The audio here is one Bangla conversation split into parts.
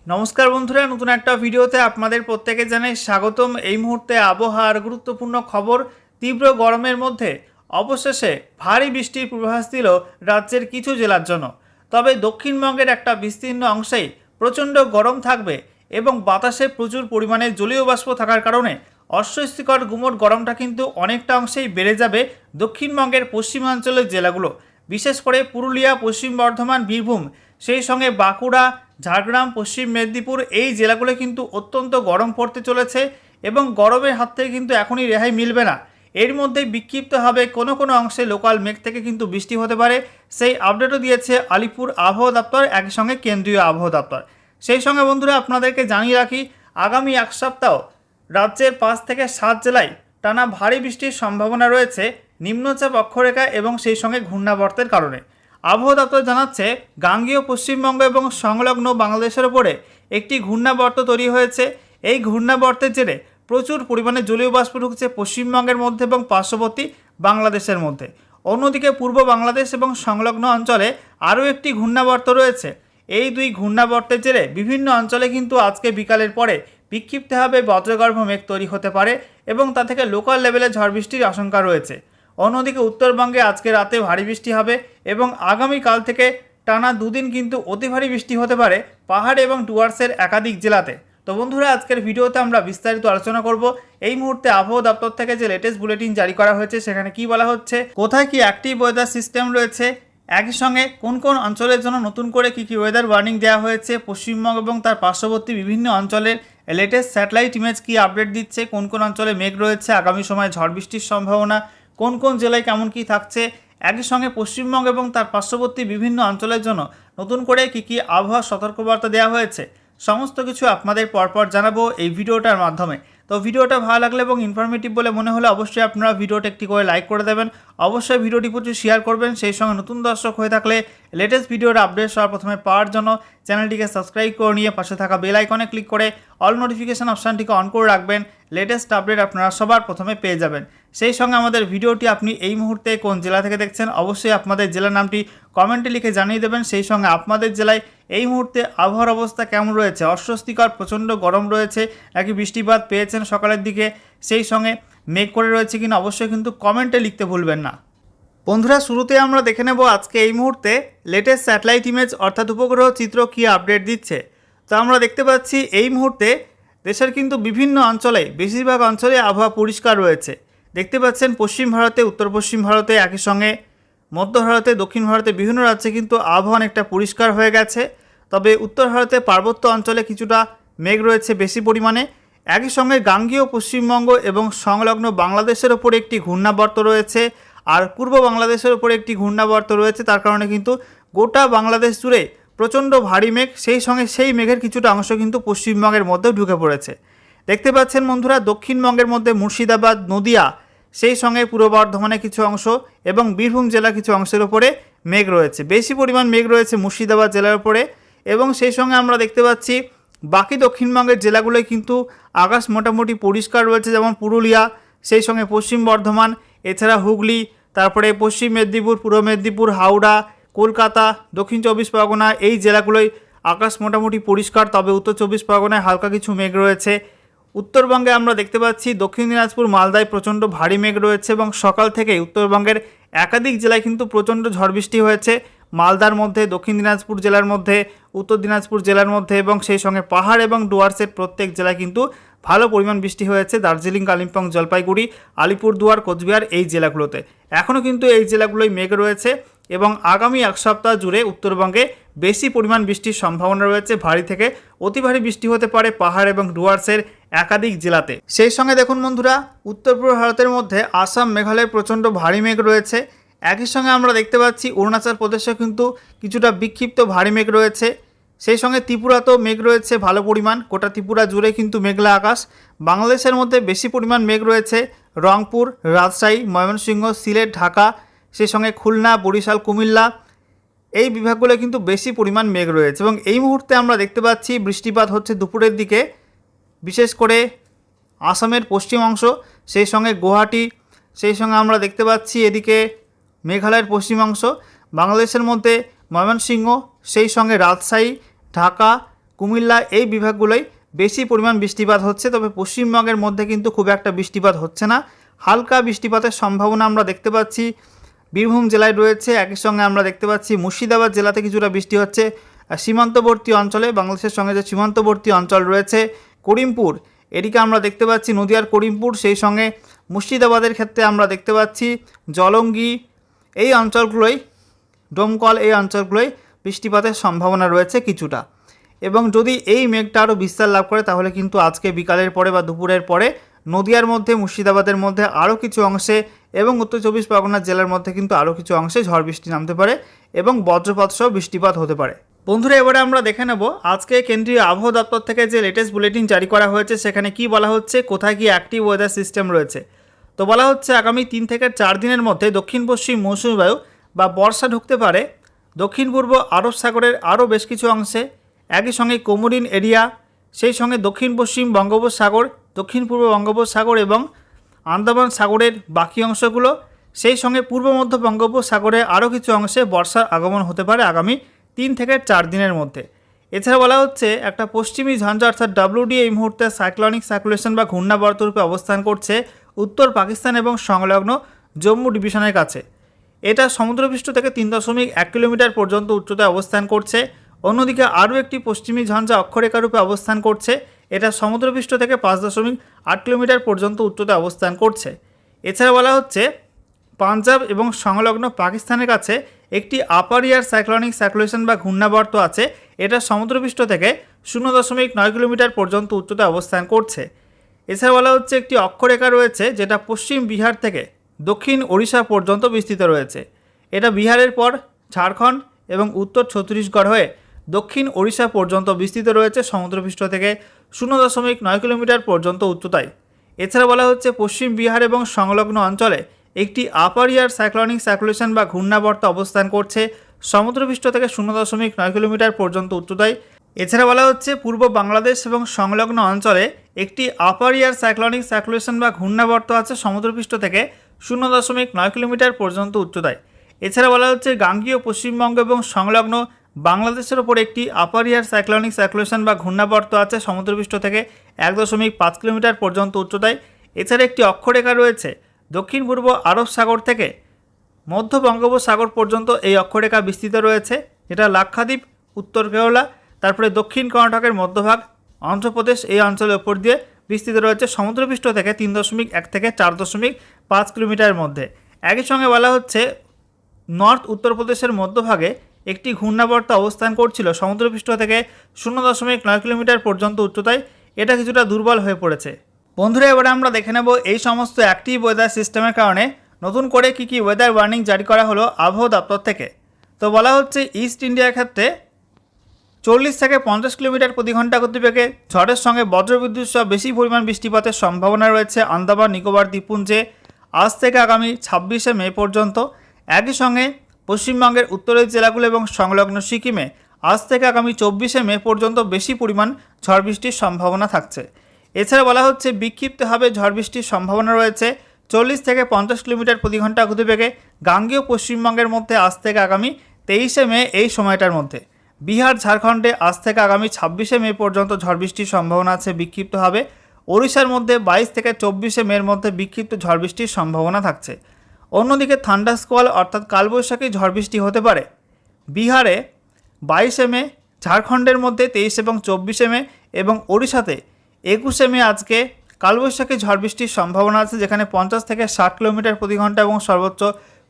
নমস্কার বন্ধুরা, নতুন একটা ভিডিওতে আপনাদের প্রত্যেকে জানাই স্বাগতম। এই মুহূর্তে আবহাওয়ার গুরুত্বপূর্ণ খবর। তীব্র গরমের মধ্যে অবশেষে ভারী বৃষ্টির পূর্বাভাস দিল রাজ্যের কিছু জেলার জন্য। তবে দক্ষিণবঙ্গের একটা বিস্তীর্ণ অংশেই প্রচণ্ড গরম থাকবে এবং বাতাসে প্রচুর পরিমাণে জলীয় বাষ্প থাকার কারণে অস্বস্তিকর গুমোট গরমটা কিন্তু অনেকটা অংশেই বেড়ে যাবে দক্ষিণবঙ্গের পশ্চিমাঞ্চলের জেলাগুলো, বিশেষ করে পুরুলিয়া, পশ্চিম বর্ধমান, বীরভূম, সেই সঙ্গে বাঁকুড়া, ঝাড়গ্রাম, পশ্চিম মেদিনীপুর, এই জেলাগুলো কিন্তু অত্যন্ত গরম পড়তে চলেছে এবং গরমের হাত থেকে কিন্তু এখনই রেহাই মিলবে না। এর মধ্যেই বিক্ষিপ্তভাবে কোনো কোনো অংশে লোকাল মেঘ থেকে কিন্তু বৃষ্টি হতে পারে, সেই আপডেটও দিয়েছে আলিপুর আবহাওয়া দপ্তর, একই সঙ্গে কেন্দ্রীয় আবহাওয়া দপ্তর। সেই সঙ্গে বন্ধুরা আপনাদেরকে জানিয়ে রাখি, আগামী এক সপ্তাহ রাজ্যের 5 থেকে 7 জেলায় টানা ভারী বৃষ্টির সম্ভাবনা রয়েছে নিম্নচাপ অক্ষরেখা এবং সেই সঙ্গে ঘূর্ণাবর্তের কারণে। আবহাওয়া দপ্তর জানাচ্ছে, গাঙ্গেয় পশ্চিমবঙ্গ এবং সংলগ্ন বাংলাদেশের ওপরে একটি ঘূর্ণাবর্ত তৈরি হয়েছে। এই ঘূর্ণাবর্তের জেরে প্রচুর পরিমাণে জলীয় বাষ্প ঢুকছে পশ্চিমবঙ্গের মধ্যে এবং পার্শ্ববর্তী বাংলাদেশের মধ্যে। অন্যদিকে পূর্ব বাংলাদেশ এবং সংলগ্ন অঞ্চলে আরও একটি ঘূর্ণাবর্ত রয়েছে। এই দুই ঘূর্ণাবর্তের জেরে বিভিন্ন অঞ্চলে কিন্তু আজকে বিকালের পরে বিক্ষিপ্তভাবে বজ্রগর্ভ মেঘ তৈরি হতে পারে এবং তা থেকে লোকাল লেভেলে ঝড় বৃষ্টির আশঙ্কা রয়েছে। অন্যদিকে উত্তরবঙ্গে আজকে রাতে ভারী বৃষ্টি হবে এবং আগামীকাল থেকে টানা দুদিন কিন্তু অতি ভারী বৃষ্টি হতে পারে পাহাড় এবং ডুয়ার্সের একাধিক জেলাতে। তো বন্ধুরা, আজকের ভিডিওতে আমরা বিস্তারিত আলোচনা করব এই মুহূর্তে আবহাওয়া দপ্তর থেকে যে লেটেস্ট বুলেটিন জারি করা হয়েছে সেখানে কি বলা হচ্ছে, কোথায় কি অ্যাক্টিভ ওয়েদার সিস্টেম রয়েছে, একই সঙ্গে কোন কোন অঞ্চলের জন্য নতুন করে কি ওয়েদার ওয়ার্নিং দেওয়া হয়েছে, পশ্চিমবঙ্গ এবং তার পার্শ্ববর্তী বিভিন্ন অঞ্চলের লেটেস্ট স্যাটেলাইট ইমেজ কি আপডেট দিচ্ছে, কোন কোন অঞ্চলে মেঘ রয়েছে, আগামী সময়ে ঝড় বৃষ্টির সম্ভাবনা, কোন কোন জেলায় কেমন কি থাকছে, একই সঙ্গে পশ্চিমবঙ্গ এবং তার পার্শ্ববর্তী বিভিন্ন অঞ্চলের জন্য নতুন করে কি আবহাওয়া সতর্কবার্তা দেওয়া হয়েছে, সমস্ত কিছু আপনাদের পরপর জানাবো এই ভিডিওটার মাধ্যমে। তো ভিডিওটা ভালো লাগলে এবং ইনফরমেটিভ বলে মনে হলে অবশ্যই আপনারা ভিডিওটা একটি করে লাইক করে দেবেন, অবশ্যই ভিডিওটি প্রচুর শেয়ার করবেন। সেই সঙ্গে নতুন দর্শক হয়ে থাকলে লেটেস্ট ভিডিওর আপডেট সবার প্রথমে পাওয়ার জন্য চ্যানেলটিকে সাবস্ক্রাইব করে নিয়ে পাশে থাকা বেল আইকনে ক্লিক করে অল নোটিফিকেশান অপশানটিকে অন করে রাখবেন। লেটেস্ট আপডেট আপনারা সবার প্রথমে পেয়ে যাবেন। সেই সঙ্গে আমাদের ভিডিওটি আপনি এই মুহূর্তে কোন জেলা থেকে দেখছেন অবশ্যই আপনাদের জেলার নামটি কমেন্টে লিখে জানিয়ে দেবেন। সেই সঙ্গে আপনাদের জেলায় এই মুহূর্তে আবহাওয়ার অবস্থা কেমন রয়েছে, অস্বস্তিকর প্রচণ্ড গরম রয়েছে, একই বৃষ্টিপাত পেয়েছেন সকালের দিকে, সেই সঙ্গে মেঘ করে রয়েছে কিনা অবশ্যই কিন্তু কমেন্টে লিখতে ভুলবেন না। বন্ধুরা, শুরুতে আমরা দেখে নেব আজকে এই মুহূর্তে লেটেস্ট স্যাটেলাইট ইমেজ অর্থাৎ উপগ্রহ চিত্র কী আপডেট দিচ্ছে। তো আমরা দেখতে পাচ্ছি এই মুহূর্তে দেশের কিন্তু বিভিন্ন অঞ্চলে, বেশিরভাগ অঞ্চলে আবহাওয়া পরিষ্কার রয়েছে। দেখতে পাচ্ছেন পশ্চিম ভারতে, উত্তর পশ্চিম ভারতে, একই সঙ্গে মধ্য ভারতে, দক্ষিণ ভারতে বিভিন্ন রাজ্যে কিন্তু আবহাওয়া অনেকটা পরিষ্কার হয়ে গেছে। তবে উত্তর ভারতে পার্বত্য অঞ্চলে কিছুটা মেঘ রয়েছে বেশি পরিমাণে। একই সঙ্গে গাঙ্গেয় পশ্চিমবঙ্গ এবং সংলগ্ন বাংলাদেশের ওপরে একটি ঘূর্ণাবর্ত রয়েছে, আর পূর্ব বাংলাদেশের ওপরে একটি ঘূর্ণাবর্ত রয়েছে। তার কারণে কিন্তু গোটা বাংলাদেশ জুড়ে প্রচণ্ড ভারী মেঘ, সেই সঙ্গে সেই মেঘের কিছুটা অংশ কিন্তু পশ্চিমবঙ্গের মধ্যেও ঢুকে পড়েছে। দেখতে পাচ্ছেন বন্ধুরা, দক্ষিণবঙ্গের মধ্যে মুর্শিদাবাদ, নদিয়া, সেই সঙ্গে পূর্ব বর্ধমানের কিছু অংশ এবং বীরভূম জেলা কিছু অংশের ওপরে মেঘ রয়েছে, বেশি পরিমাণ মেঘ রয়েছে মুর্শিদাবাদ জেলার ওপরে। এবং সেই সঙ্গে আমরা দেখতে পাচ্ছি বাকি দক্ষিণবঙ্গের জেলাগুলোয় কিন্তু আকাশ মোটামুটি পরিষ্কার রয়েছে, যেমন পুরুলিয়া, সেই সঙ্গে পশ্চিম বর্ধমান, এছাড়া হুগলি, তারপরে পশ্চিম মেদিনীপুর, পূর্ব মেদিনীপুর, হাওড়া, কলকাতা, দক্ষিণ 24 পরগনা, এই জেলাগুলোয় আকাশ মোটামুটি পরিষ্কার। তবে উত্তর 24 পরগনায় হালকা কিছু মেঘ রয়েছে। উত্তরবঙ্গে আমরা দেখতে পাচ্ছি দক্ষিণ দিনাজপুর, মালদায় প্রচণ্ড ভারী মেঘ রয়েছে এবং সকাল থেকেই উত্তরবঙ্গের একাধিক জেলায় কিন্তু প্রচণ্ড ঝড় বৃষ্টি হয়েছে। মালদার মধ্যে, দক্ষিণ দিনাজপুর জেলার মধ্যে, উত্তর দিনাজপুর জেলার মধ্যে এবং সেই সঙ্গে পাহাড় এবং ডুয়ার্সের প্রত্যেক জেলায় কিন্তু ভালো পরিমাণ বৃষ্টি হয়েছে। দার্জিলিং, কালিম্পং, জলপাইগুড়ি, আলিপুরদুয়ার, কোচবিহার, এই জেলাগুলোতে এখনও কিন্তু এই জেলাগুলোই মেঘ রয়েছে এবং আগামী এক সপ্তাহ জুড়ে উত্তরবঙ্গে বেশি পরিমাণ বৃষ্টির সম্ভাবনা রয়েছে। ভারী থেকে অতি ভারী বৃষ্টি হতে পারে পাহাড় এবং ডুয়ার্সের একাধিক জেলাতে। সেই সঙ্গে দেখুন বন্ধুরা, উত্তর পূর্ব ভারতের মধ্যে আসাম, মেঘালয়ের প্রচণ্ড ভারী মেঘ রয়েছে। একই সঙ্গে আমরা দেখতে পাচ্ছি অরুণাচল প্রদেশেও কিন্তু কিছুটা বিক্ষিপ্ত ভারী মেঘ রয়েছে। সেই সঙ্গে ত্রিপুরাতেও মেঘ রয়েছে ভালো পরিমাণ, গোটা ত্রিপুরা জুড়ে কিন্তু মেঘলা আকাশ। বাংলাদেশের মধ্যে বেশি পরিমাণ মেঘ রয়েছে রংপুর, রাজশাহী, ময়মনসিংহ, সিলেট, ঢাকা, সেই সঙ্গে খুলনা, বরিশাল, কুমিল্লা, এই বিভাগগুলো কিন্তু বেশি পরিমাণ মেঘ রয়েছে। এবং এই মুহূর্তে আমরা দেখতে পাচ্ছি বৃষ্টিপাত হচ্ছে দুপুরের দিকে, বিশেষ করে আসামের পশ্চিম অংশ, সেই সঙ্গে গুয়াহাটি, সেই সঙ্গে আমরা দেখতে পাচ্ছি এদিকে মেঘালয়ের পশ্চিমাংশ, বাংলাদেশের মধ্যে ময়মনসিংহ, সেই সঙ্গে রাজশাহী, ঢাকা, কুমিল্লা এই বিভাগগুলোই বেশি পরিমাণ বৃষ্টিপাত হচ্ছে। তবে পশ্চিমবঙ্গের মধ্যে কিন্তু খুব একটা বৃষ্টিপাত হচ্ছে না। হালকা বৃষ্টিপাতের সম্ভাবনা আমরা দেখতে পাচ্ছি বীরভূম জেলায় রয়েছে। একই সঙ্গে আমরা দেখতে পাচ্ছি মুর্শিদাবাদ জেলাতে কিছুটা বৃষ্টি হচ্ছে। সীমান্তবর্তী অঞ্চলে বাংলাদেশের সঙ্গে যে সীমান্তবর্তী অঞ্চল রয়েছে করিমপুর, এদিকে আমরা দেখতে পাচ্ছি নদিয়ার করিমপুর, সেই সঙ্গে মুর্শিদাবাদের ক্ষেত্রে আমরা দেখতে পাচ্ছি জলঙ্গি, এই অঞ্চলগুলোই ডোমকল, এই অঞ্চলগুলোই বৃষ্টিপাতের সম্ভাবনা রয়েছে কিছুটা। এবং যদি এই মেঘটা আরও বিস্তার লাভ করে তাহলে কিন্তু আজকে বিকালের পরে বা দুপুরের পরে নদিয়ার মধ্যে, মুর্শিদাবাদের মধ্যে আরও কিছু অংশে এবং উত্তর চব্বিশ পরগনা জেলার মধ্যে কিন্তু আরও কিছু অংশে ঝড় বৃষ্টি নামতে পারে এবং বজ্রপাত সহ বৃষ্টিপাত হতে পারে। বন্ধুরা, এবারে আমরা দেখে নেব আজকে কেন্দ্রীয় আবহাওয়া দপ্তর থেকে যে লেটেস্ট বুলেটিন জারি করা হয়েছে সেখানে কি বলা হচ্ছে, কোথায় কি অ্যাক্টিভ ওয়েদার সিস্টেম রয়েছে। তো বলা হচ্ছে আগামী 3 থেকে 4 দিনের মধ্যে দক্ষিণ পশ্চিম মৌসুমী বায়ু বা বর্ষা ঢুকতে পারে দক্ষিণ পূর্ব আরব সাগরের আরও বেশ কিছু অংশে। একই সঙ্গে কোমোরিন এরিয়া, সেই সঙ্গে দক্ষিণ পশ্চিম বঙ্গোপসাগর, দক্ষিণ পূর্ব বঙ্গোপসাগর এবং আন্দামান সাগরের বাকি অংশগুলো, সেই সঙ্গে পূর্ব মধ্য বঙ্গোপসাগরে আরও কিছু অংশে বর্ষার আগমন হতে পারে আগামী 3 থেকে 4 দিনের মধ্যে। এছাড়া বলা হচ্ছে একটা পশ্চিমী ঝঞ্ঝা অর্থাৎ WD এই মুহূর্তে সাইক্লনিক সার্কুলেশন বা ঘূর্ণাবর্ত রূপে অবস্থান করছে উত্তর পাকিস্তান এবং সংলগ্ন জম্মু ডিভিশনের কাছে। এটা সমুদ্রপৃষ্ঠ থেকে 3.1 কিলোমিটার পর্যন্ত উচ্চতায় অবস্থান করছে। অন্যদিকে আরও একটি পশ্চিমী ঝঞ্ঝা অক্ষরেখা রূপে অবস্থান করছে, এটা সমুদ্রপৃষ্ঠ থেকে 5.8 কিলোমিটার পর্যন্ত উচ্চতায় অবস্থান করছে। এছাড়া বলা হচ্ছে পাঞ্জাব এবং সংলগ্ন পাকিস্তানের কাছে একটি আপার এয়ার সাইক্লনিক সার্কুলেশন বা ঘূর্ণাবর্ত আছে, এটা সমুদ্রপৃষ্ঠ থেকে 0.9 কিলোমিটার পর্যন্ত উচ্চতায় অবস্থান করছে। এছাড়া বলা হচ্ছে একটি অক্ষরেখা রয়েছে যেটা পশ্চিম বিহার থেকে দক্ষিণ ওড়িশা পর্যন্ত বিস্তৃত রয়েছে। এটা বিহারের পর ঝাড়খণ্ড এবং উত্তর ছত্তিশগড় হয়ে দক্ষিণ ওড়িশা পর্যন্ত বিস্তৃত রয়েছে সমুদ্রপৃষ্ঠ থেকে 0.9 কিলোমিটার পর্যন্ত উচ্চতায়। এছাড়া বলা হচ্ছে পশ্চিম বিহার এবং সংলগ্ন অঞ্চলে একটি আপার এয়ার সাইক্লনিক সার্কুলেশন বা ঘূর্ণাবর্ত অবস্থান করছে সমুদ্রপৃষ্ঠ থেকে 0.9 কিলোমিটার পর্যন্ত উচ্চতায়। এছাড়া বলা হচ্ছে পূর্ব বাংলাদেশ এবং সংলগ্ন অঞ্চলে একটি আপার এয়ার সাইক্লনিক সার্কুলেশন বা ঘূর্ণাবর্ত আছে সমুদ্রপৃষ্ঠ থেকে 0.9 কিলোমিটার পর্যন্ত উচ্চতায়। এছাড়া বলা হচ্ছে গাঙ্গীয় পশ্চিমবঙ্গ এবং সংলগ্ন বাংলাদেশের ওপর একটি আপার এয়ার সাইক্লনিক সার্কুলেশন বা ঘূর্ণাবর্ত আছে সমুদ্রপৃষ্ঠ থেকে 1.5 কিলোমিটার পর্যন্ত উচ্চতায়। এছাড়া একটি অক্ষরেখা রয়েছে দক্ষিণ পূর্ব আরব সাগর থেকে মধ্য বঙ্গোপসাগর পর্যন্ত এই অক্ষরেখা বিস্তৃত রয়েছে, যেটা লাক্ষাদ্বীপ, উত্তর কেরালা, তারপরে দক্ষিণ কর্ণাটকের মধ্যভাগ, অন্ধ্রপ্রদেশ এই অঞ্চলের ওপর দিয়ে বিস্তৃত রয়েছে সমুদ্রপৃষ্ঠ থেকে 3.1 থেকে 4.5 কিলোমিটারের মধ্যে। একই সঙ্গে বলা হচ্ছে নর্থ উত্তরপ্রদেশের মধ্যভাগে একটি ঘূর্ণাবর্ত অবস্থান করছিল সমুদ্রপৃষ্ঠ থেকে 0.9 কিলোমিটার পর্যন্ত উচ্চতায়, এটা কিছুটা দুর্বল হয়ে পড়েছে। বন্ধুরা, এবারে আমরা দেখে নেব এই সমস্ত অ্যাক্টিভ ওয়েদার সিস্টেমের কারণে নতুন করে কী ওয়েদার ওয়ার্নিং জারি করা হলো আবহাওয়া দপ্তর থেকে। তো বলা হচ্ছে ইস্ট ইন্ডিয়ার ক্ষেত্রে 40 থেকে 50 কিলোমিটার প্রতি ঘন্টা গতিবেগে ঝড়ের সঙ্গে বজ্রবিদ্যুৎ সহ বেশি পরিমাণ বৃষ্টিপাতের সম্ভাবনা রয়েছে আন্দামান নিকোবর দ্বীপপুঞ্জে আজ থেকে আগামী 26শে মে পর্যন্ত। একই সঙ্গে পশ্চিমবঙ্গের উত্তরের জেলাগুলো এবং সংলগ্ন সিকিমে আজ থেকে আগামী 24শে মে পর্যন্ত বেশি পরিমাণ ঝড় বৃষ্টির সম্ভাবনা থাকছে। এছাড়া বলা হচ্ছে বিক্ষিপ্তভাবে ঝড় বৃষ্টির সম্ভাবনা রয়েছে 40 থেকে 50 কিলোমিটার প্রতি ঘন্টা গতিবেগে গাঙ্গেয় পশ্চিমবঙ্গের মধ্যে আজ থেকে আগামী 23শে মে এই সময়টার মধ্যে। বিহার ঝাড়খণ্ডে আজ থেকে আগামী 26শে মে পর্যন্ত ঝড় বৃষ্টির সম্ভাবনা আছে বিক্ষিপ্তভাবে। ওড়িশার মধ্যে 22 থেকে 24শে মের মধ্যে বিক্ষিপ্ত ঝড় বৃষ্টির সম্ভাবনা থাকছে। অন্যদিকে থান্ডারস্কোয়াল অর্থাৎ কালবৈশাখী ঝড় বৃষ্টি হতে পারে বিহারে 22শে মে, ঝাড়খণ্ডের মধ্যে 23 এবং 24শে মে এবং ওড়িশাতে 21শে মে আজকে কালবৈশাখী ঝড় বৃষ্টির সম্ভাবনা আছে, যেখানে 50 থেকে 60 কিলোমিটার প্রতি ঘন্টা এবং সর্বোচ্চ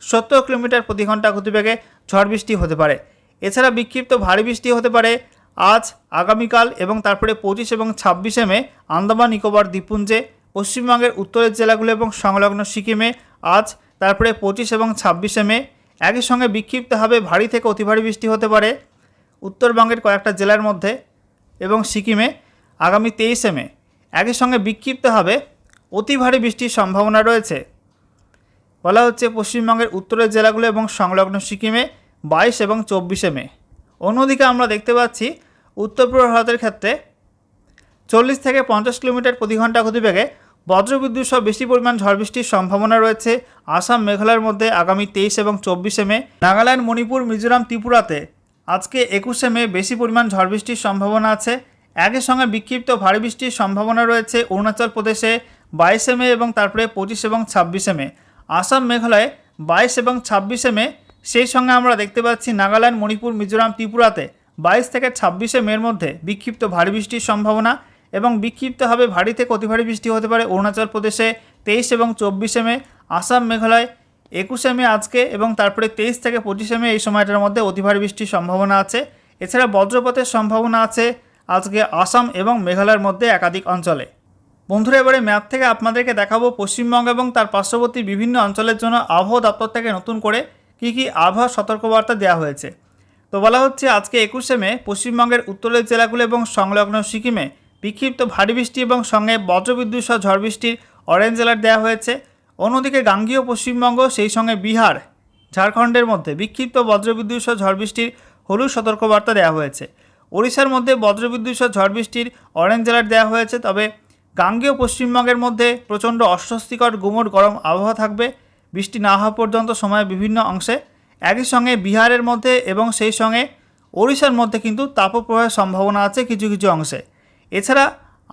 70 কিলোমিটার প্রতি ঘন্টা গতিবেগে ঝড় বৃষ্টি হতে পারে। এছাড়া বিক্ষিপ্ত ভারী বৃষ্টি হতে পারে আজ, আগামীকাল এবং তারপরে 25 এবং 26শে মে আন্দামান নিকোবর দ্বীপপুঞ্জে, পশ্চিমবঙ্গের উত্তরের জেলাগুলো এবং সংলগ্ন সিকিমে আজ, তারপরে 25 এবং 26শে মে। একই সঙ্গে বিক্ষিপ্তভাবে ভারী থেকে অতি ভারী বৃষ্টি হতে পারে উত্তরবঙ্গের কয়েকটা জেলার মধ্যে এবং সিকিমে আগামী 23শে মে। একই সঙ্গে বিক্ষিপ্তভাবে অতি ভারী বৃষ্টির সম্ভাবনা রয়েছে বলা হচ্ছে পশ্চিমবঙ্গের উত্তরের জেলাগুলো এবং সংলগ্ন সিকিমে 22 এবং 24শে মে। অন্যদিকে আমরা দেখতে পাচ্ছি উত্তর পূর্ব ভারতের ক্ষেত্রে 40 থেকে 50 কিলোমিটার প্রতি ঘন্টা গতিবেগে বজ্রবিদ্যুৎ সহ বেশি পরিমাণ ঝড় বৃষ্টির সম্ভাবনা রয়েছে আসাম মেঘালয়ের মধ্যে আগামী 23 এবং 24শে মে। নাগাল্যান্ড, মণিপুর, মিজোরাম, ত্রিপুরাতে আজকে 21শে মে বেশি পরিমাণ ঝড় বৃষ্টির সম্ভাবনা আছে। একই সঙ্গে বিক্ষিপ্ত ভারী বৃষ্টির সম্ভাবনা রয়েছে অরুণাচল প্রদেশে 22শে মে এবং তারপরে 25 এবং 26শে মে। আসাম মেঘালয়ে 22 এবং 26শে মে। সেই সঙ্গে আমরা দেখতে পাচ্ছি নাগাল্যান্ড, মণিপুর, মিজোরাম, ত্রিপুরাতে 22 থেকে 26শে মের মধ্যে বিক্ষিপ্ত ভারী বৃষ্টির সম্ভাবনা এবং বিক্ষিপ্তভাবে ভারী থেকে অতি ভারী বৃষ্টি হতে পারে অরুণাচল প্রদেশে 23 এবং 24শে মে। আসাম মেঘালয় 21শে মে আজকে এবং তারপরে 23 থেকে 25শে মে এই সময়টার মধ্যে অতি ভারী বৃষ্টির সম্ভাবনা আছে। এছাড়া বজ্রপাতের সম্ভাবনা আছে আজকে আসাম এবং মেঘালয়ের মধ্যে একাধিক অঞ্চলে। বন্ধুরা, এবারে ম্যাপ থেকে আপনাদেরকে দেখাবো পশ্চিমবঙ্গ এবং তার পার্শ্ববর্তী বিভিন্ন অঞ্চলের জন্য আবহাওয়া দপ্তর থেকে নতুন করে কী আবহাওয়া সতর্কবার্তা দেওয়া হয়েছে। তো বলা হচ্ছে আজকে 21শে মে পশ্চিমবঙ্গের উত্তরের জেলাগুলো এবং সংলগ্ন সিকিমে বিক্ষিপ্ত ভারী বৃষ্টি এবং সঙ্গে বজ্রবিদ্যুৎ সহ ঝড় বৃষ্টির অরেঞ্জ অ্যালার্ট দেওয়া হয়েছে। অন্যদিকে গাঙ্গেয় পশ্চিমবঙ্গ সেই সঙ্গে বিহার, ঝাড়খণ্ডের মধ্যে বিক্ষিপ্ত বজ্রবিদ্যুৎ সহ ঝড় বৃষ্টির হলুদ সতর্কবার্তা দেওয়া হয়েছে। ওড়িশার মধ্যে বজ্রবিদ্যুৎ সহ ঝড় বৃষ্টির অরেঞ্জ অ্যালার্ট দেওয়া হয়েছে। তবে গাঙ্গেয় পশ্চিমবঙ্গের মধ্যে প্রচণ্ড অস্বস্তিকর গুমোট গরম আবহাওয়া থাকবে বৃষ্টি না হওয়া পর্যন্ত সময়ের বিভিন্ন অংশে। একই সঙ্গে বিহারের মধ্যে এবং সেই সঙ্গে ওড়িশার মধ্যে কিন্তু তাপপ্রবাহের সম্ভাবনা আছে কিছু কিছু অংশে। এছাড়া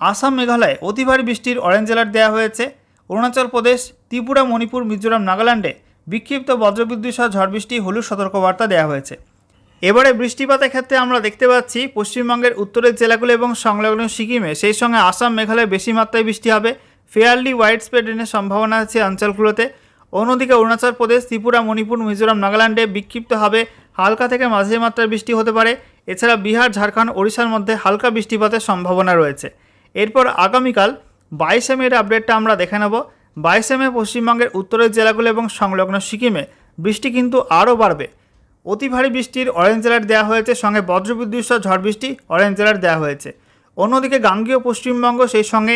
আসাম মেঘালয়ে অতি ভারী বৃষ্টির অরেঞ্জ অ্যালার্ট দেওয়া হয়েছে। অরুণাচল প্রদেশ, ত্রিপুরা, মণিপুর, মিজোরাম, নাগাল্যান্ডে বিক্ষিপ্ত বজ্রবিদ্যুৎ সহ ঝড় বৃষ্টি হলুদ সতর্কবার্তা দেওয়া হয়েছে। এবারে বৃষ্টিপাতের ক্ষেত্রে আমরা দেখতে পাচ্ছি পশ্চিমবঙ্গের উত্তরের জেলাগুলো এবং সংলগ্ন সিকিমে সেই সঙ্গে আসাম মেঘালয়ে বেশি মাত্রায় বৃষ্টি হবে। ফেয়ারলি ওয়াইড স্প্রেড রেনের সম্ভাবনা আছে অঞ্চলগুলোতে। অন্যদিকে অরুণাচল প্রদেশ, ত্রিপুরা, মণিপুর, মিজোরাম, নাগাল্যান্ডে বিক্ষিপ্তভাবে হালকা থেকে মাঝারি মাত্রার বৃষ্টি হতে পারে। এছাড়া বিহার, ঝাড়খণ্ড, ওড়িশার মধ্যে হালকা বৃষ্টিপাতের সম্ভাবনা রয়েছে। এরপর আগামীকাল 22শে মের আপডেটটা আমরা দেখে নেব। 22শে মে পশ্চিমবঙ্গের উত্তরের জেলাগুলো এবং সংলগ্ন সিকিমে বৃষ্টি কিন্তু আরও বাড়বে। অতি ভারী বৃষ্টির অরেঞ্জ অ্যালার্ট দেওয়া হয়েছে, সঙ্গে বজ্রবিদ্যুৎ সহ ঝড় বৃষ্টি অরেঞ্জ অ্যালার্ট দেওয়া হয়েছে। অন্যদিকে গাঙ্গেয় পশ্চিমবঙ্গ সেই সঙ্গে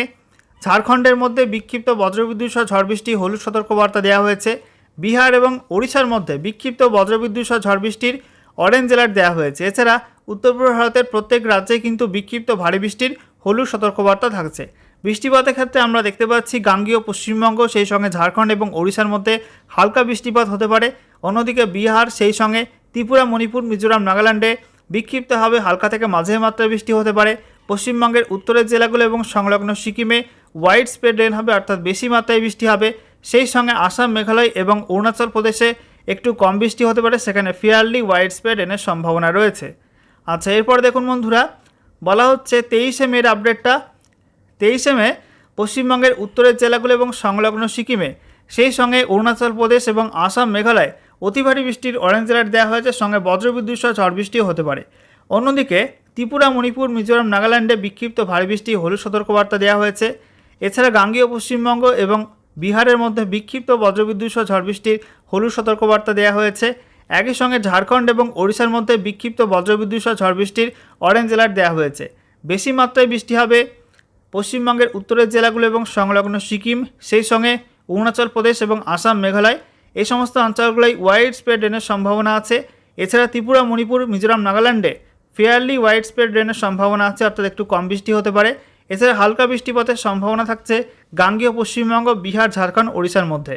ঝাড়খণ্ডের মধ্যে বিক্ষিপ্ত বজ্রবিদ্যুৎ সহ ঝড় বৃষ্টি হলুদ সতর্কবার্তা দেওয়া হয়েছে। বিহার এবং ওড়িশার মধ্যে বিক্ষিপ্ত বজ্রবিদ্যুৎ সহ ঝড় বৃষ্টির অরেঞ্জ অ্যালার্ট দেওয়া হয়েছে। এছাড়া উত্তর পূর্ব ভারতের প্রত্যেক রাজ্যে কিন্তু বিক্ষিপ্ত ভারী বৃষ্টির হলুদ সতর্কবার্তা থাকছে। বৃষ্টিপাতের ক্ষেত্রে আমরা দেখতে পাচ্ছি গাঙ্গেয় পশ্চিমবঙ্গ সেই সঙ্গে ঝাড়খণ্ড এবং ওড়িশার মধ্যে হালকা বৃষ্টিপাত হতে পারে। অন্যদিকে বিহার সেই সঙ্গে ত্রিপুরা, মণিপুর, মিজোরাম, নাগাল্যান্ডে বিক্ষিপ্তভাবে হালকা থেকে মাঝারি মাত্রায় বৃষ্টি হতে পারে। পশ্চিমবঙ্গের উত্তরের জেলাগুলো এবং সংলগ্ন সিকিমে ওয়াইড স্প্রেড রেন হবে, অর্থাৎ বেশি মাত্রায় বৃষ্টি হবে। সেই সঙ্গে আসাম, মেঘালয় এবং অরুণাচল প্রদেশে একটু কম বৃষ্টি হতে পারে, সেখানে ফেয়ারলি ওয়াইড স্প্রেড রেনের সম্ভাবনা রয়েছে। আচ্ছা, এরপর দেখুন বন্ধুরা, বলা হচ্ছে 23শে মের আপডেটটা। 23শে মে পশ্চিমবঙ্গের উত্তরের জেলাগুলো এবং সংলগ্ন সিকিমে সেই সঙ্গে অরুণাচল প্রদেশ এবং আসাম, মেঘালয় অতি ভারী বৃষ্টির অরেঞ্জ অ্যালার্ট দেওয়া হয়েছে, সঙ্গে বজ্রবিদ্যুৎ সহ ঝড় বৃষ্টিও হতে পারে। অন্যদিকে ত্রিপুরা, মণিপুর, মিজোরাম, নাগাল্যান্ডে বিক্ষিপ্ত ভারী বৃষ্টি হলুদ সতর্কবার্তা দেওয়া হয়েছে। এছাড়া গাঙ্গেয় পশ্চিমবঙ্গ এবং বিহারের মধ্যে বিক্ষিপ্ত বজ্রবিদ্যুৎ সহ ঝড় বৃষ্টির হলুদ সতর্কবার্তা দেওয়া হয়েছে। একই সঙ্গে ঝাড়খণ্ড এবং ওড়িশার মধ্যে বিক্ষিপ্ত বজ্রবিদ্যুৎ সহ ঝড় বৃষ্টির অরেঞ্জ অ্যালার্ট দেওয়া হয়েছে। বেশি মাত্রায় বৃষ্টি হবে পশ্চিমবঙ্গের উত্তরের জেলাগুলো এবং সংলগ্ন সিকিম সেই সঙ্গে অরুণাচল প্রদেশ এবং আসাম, মেঘালয় এই সমস্ত অঞ্চলগুলোয় ওয়াইড স্প্রেড রেনের সম্ভাবনা আছে। এছাড়া ত্রিপুরা, মণিপুর, মিজোরাম, নাগাল্যান্ডে ফেয়ারলি ওয়াইড স্প্রেড রেনের সম্ভাবনা আছে, অর্থাৎ একটু কম বৃষ্টি হতে পারে। এছাড়া হালকা বৃষ্টিপাতের সম্ভাবনা থাকছে গাঙ্গেয় পশ্চিমবঙ্গ, বিহার, ঝাড়খণ্ড, ওড়িশার মধ্যে।